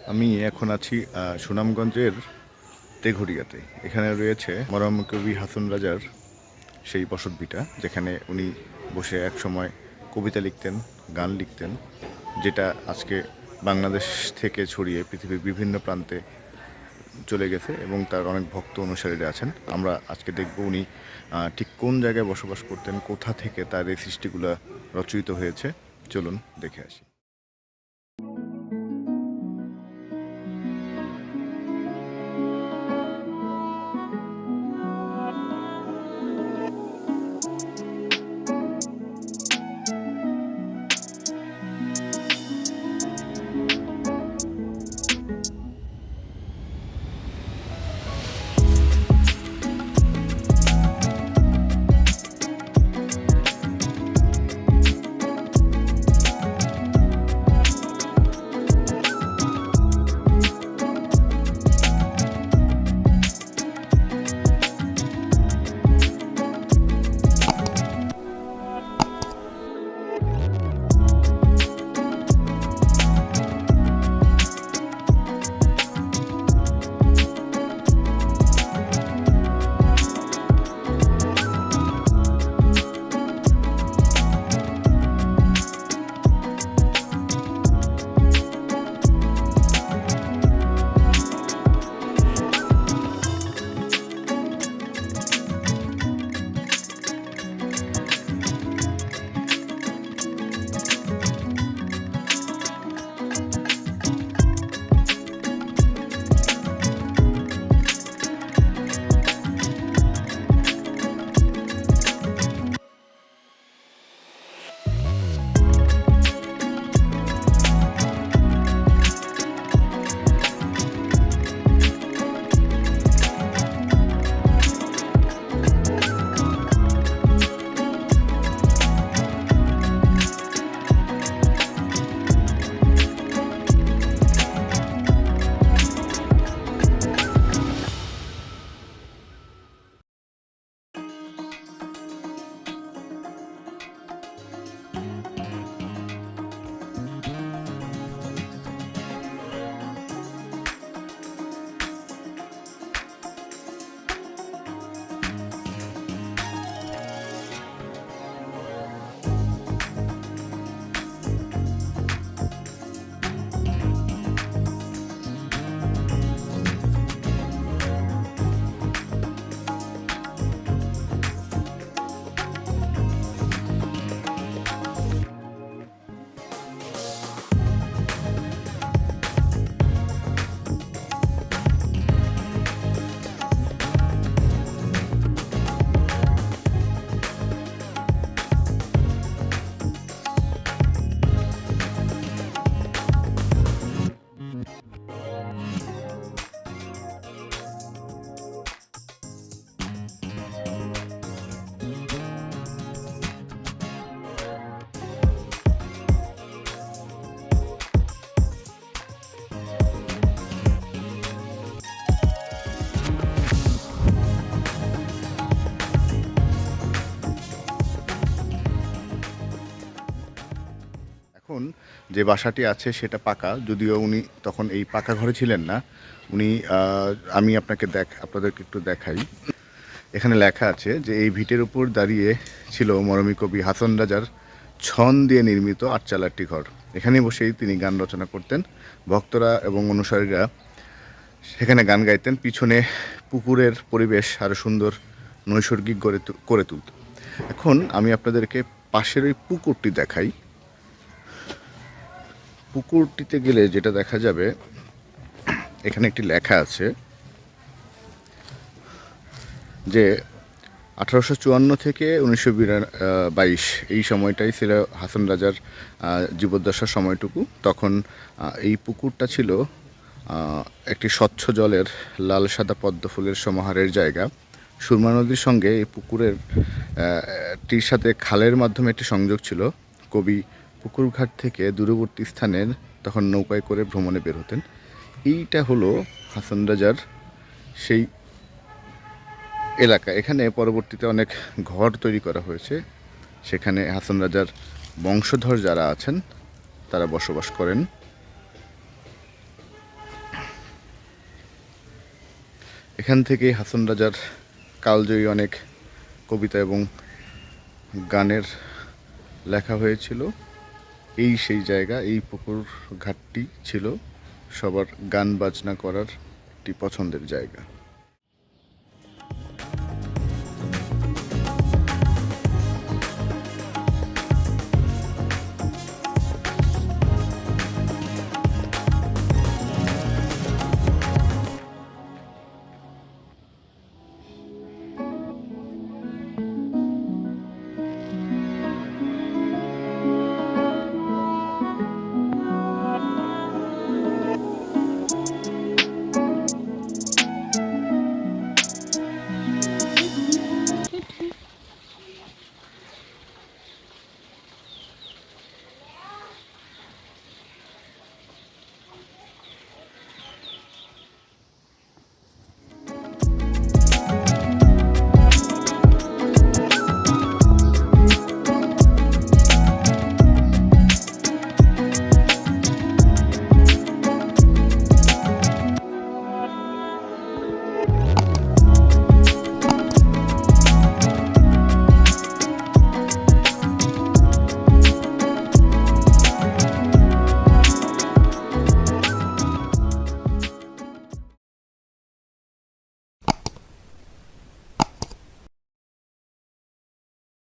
আমি এখন আছি সুনামগঞ্জের তেঘরিয়াতে। এখানে রয়েছে মরম কবি হাসন রাজার সেই বসতভিটা, যেখানে উনি বসে এক সময় কবিতা লিখতেন, গান লিখতেন, যেটা আজকে বাংলাদেশ থেকে ছড়িয়ে পৃথিবীর বিভিন্ন প্রান্তে চলে গেছে এবং তার অনেক ভক্ত অনুসারীরা আছেন। আমরা আজকে দেখব উনি ঠিক কোন জায়গায় বসবাস করতেন, কোথা থেকে তার এই সৃষ্টিগুলো রচয়িত হয়েছে। চলুন দেখে আসি। এখন যে বাসাটি আছে সেটা পাকা, যদিও উনি তখন এই পাকা ঘরে ছিলেন না। উনি আমি আপনাদেরকে একটু দেখাই। এখানে লেখা আছে যে এই ভিটের উপর দাঁড়িয়ে ছিল মরমী কবি হাসন রাজার ছন দিয়ে নির্মিত আটচালা একটি ঘর। এখানে বসেই তিনি গান রচনা করতেন। ভক্তরা এবং অনুসারীরা সেখানে গান গাইতেন। পিছনে পুকুরের পরিবেশ আরও সুন্দর নৈসর্গিক করে তুলত। এখন আমি আপনাদেরকে পাশের ওই পুকুরটি দেখাই। পুকুরটিতে গেলে যেটা দেখা যাবে, এখানে একটি লেখা আছে যে 1854 থেকে 1922 এই সময়টাই ছিল হাসন রাজার জীবদ্দশার সময়টুকু। তখন এই পুকুরটা ছিল একটি স্বচ্ছ জলের লাল সাদা পদ্ম ফুলের সমাহারের জায়গা। সুরমা নদীর সঙ্গে এই পুকুরের টির সাথে খালের মাধ্যমে একটি সংযোগ ছিল। কবি পুকুরঘাট থেকে দূরবর্তী স্থানের তখন নৌকায় করে ভ্রমণে বের হতেন। এইটা হলো হাসন রাজার সেই এলাকা। এখানে পরবর্তীতে অনেক ঘর তৈরি করা হয়েছে। সেখানে হাসন রাজার বংশধর যারা আছেন তারা বসবাস করেন। এখান থেকেই হাসন রাজার কালজয়ী অনেক কবিতা এবং গানের লেখা হয়েছিল। এই সেই জায়গা, এই পুকুর ঘাটটি ছিল সবার গান বাজনা করার একটি পছন্দের জায়গা।